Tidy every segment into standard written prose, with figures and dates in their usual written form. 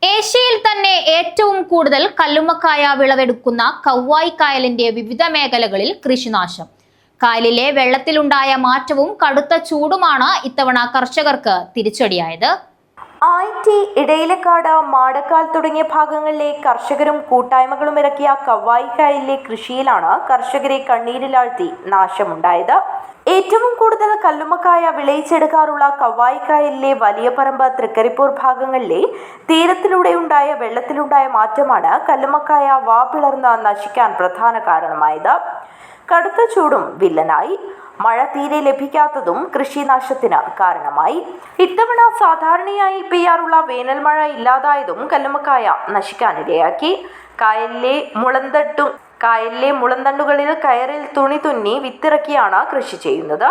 ഏഷ്യയിൽ തന്നെ ഏറ്റവും കൂടുതൽ കല്ലുമ്മക്കായ വിളവെടുക്കുന്ന കവ്വായി കായലിന്റെ വിവിധ മേഖലകളിൽ കൃഷിനാശം. കായലിലെ വെള്ളത്തിലുണ്ടായ മാറ്റവും കടുത്ത ചൂടുമാണ് ഇത്തവണ കർഷകർക്ക് തിരിച്ചടിയായത്. ആയിറ്റി, ഇടയിലക്കാട്, മാടക്കാൽ തുടങ്ങിയ ഭാഗങ്ങളിലെ കർഷകരും കൂട്ടായ്മകളും ഇറക്കിയ കവ്വായി കായലിലെ കൃഷിയിലാണ് കർഷകരെ കണ്ണീരിലാഴ്ത്തി നാശമുണ്ടായത്. ഏറ്റവും കൂടുതൽ കല്ലുമ്മക്കായ വിളയിച്ചെടുക്കാറുള്ള കവ്വായി കായലിലെ വലിയ പറമ്പ്, തൃക്കരിപ്പൂർ ഭാഗങ്ങളിലെ തീരത്തിലൂടെയുണ്ടായ വെള്ളത്തിലുണ്ടായ മാറ്റമാണ് കല്ലുമ്മക്കായ വാപിളർന്ന് നശിക്കാൻ പ്രധാന കാരണമായത്. കടുത്ത ചൂടും വില്ലനായി. മഴ തീരെ ലഭിക്കാത്തതും കൃഷിനാശത്തിന് കാരണമായി. ഇത്തവണ സാധാരണയായി പെയ്യാറുള്ള വേനൽ മഴ ഇല്ലാതായതും കല്ലുമ്മക്കായ നശിക്കാനിടയാക്കി. കായലിലെ മുളന്തണ്ടുകളിൽ കയറിൽ തുണി തുന്നി വിത്തിറക്കിയാണ് കൃഷി ചെയ്യുന്നത്.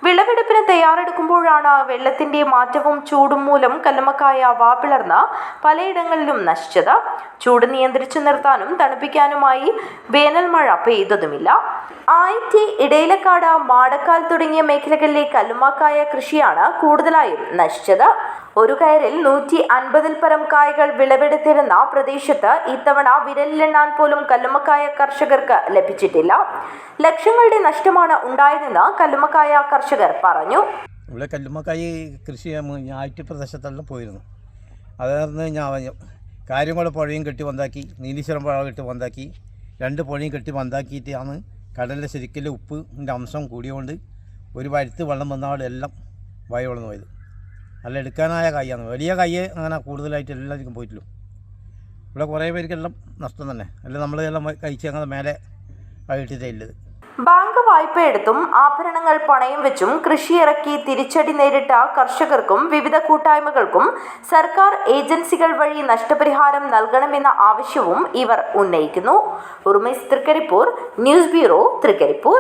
വിളവെടുപ്പിന് തയ്യാറെടുക്കുമ്പോഴാണ് വെള്ളത്തിന്റെ മാറ്റവും ചൂടും മൂലം കല്ലുമ്മക്കായ വാപിളർന്ന് പലയിടങ്ങളിലും നശിച്ചത്. ചൂട് നിയന്ത്രിച്ചു നിർത്താനും തണുപ്പിക്കാനുമായി വേനൽ മഴ പെയ്തതുമില്ല. ആയിറ്റി, ഇടയിലക്കാട്, മാടക്കാൽ തുടങ്ങിയ മേഖലകളിലെ കല്ലുമ്മക്കായ കൃഷിയാണ് കൂടുതലായും നശിച്ചത്. ഒരു കയറിൽ 150-ൽ പരം കായകൾ വിളവെടുത്തിരുന്ന പ്രദേശത്ത് ഇത്തവണ വിരലിലെണ്ണാൻ പോലും കല്ലുമ്മക്കായ കർഷകർക്ക് ലഭിച്ചിട്ടില്ല. ലക്ഷങ്ങളുടെ നഷ്ടമാണ് ഉണ്ടായതെന്ന് കല്ലുമ്മക്കായ കർഷകർ പറഞ്ഞു. ഇവിടെ കല്ലുമ്മക്കായ കൃഷി ആയിറ്റി പ്രദേശത്തെല്ലാം പോയിരുന്നു. അതായിരുന്നു ഞാൻ കാര്യങ്ങൾ പുഴയും കെട്ടി വന്നാക്കി, നീലീശ്വരം പുഴ കെട്ടി വന്നാക്കി, 2 പുഴയും കെട്ടി വന്നാക്കിയിട്ടാണ് കടലിലെ ശരിക്കലും ഉപ്പിൻ്റെ അംശം കൂടിയോണ്ട് ഒരു വഴുത്ത് വെള്ളം വന്നാൽ എല്ലാം വയവളർന്നു പോയത്. നല്ല എടുക്കാനായ കൈയാണ്. വലിയ കൈ അങ്ങനെ കൂടുതലായിട്ട് എല്ലാവർക്കും പോയിട്ടുള്ളൂ. ഇവിടെ കുറേ പേർക്കെല്ലാം നഷ്ടം തന്നെ. അല്ല നമ്മളെല്ലാം കഴിച്ച് അങ്ങനെ മേലെ ഇട്ടിട്ടേ ഉള്ളത്. ബാങ്ക് വായ്പയെടുത്തും ആഭരണങ്ങൾ പണയം വെച്ചും കൃഷി ഇറക്കി തിരിച്ചടി നേരിട്ട കർഷകർക്കും വിവിധ കൂട്ടായ്മകൾക്കും സർക്കാർ ഏജൻസികൾ വഴി നഷ്ടപരിഹാരം നൽകണമെന്ന ആവശ്യവും ഇവർ ഉന്നയിക്കുന്നു. ഉർമേസ്, തൃക്കരിപ്പൂർ, ന്യൂസ് ബ്യൂറോ, തൃക്കരിപ്പൂർ.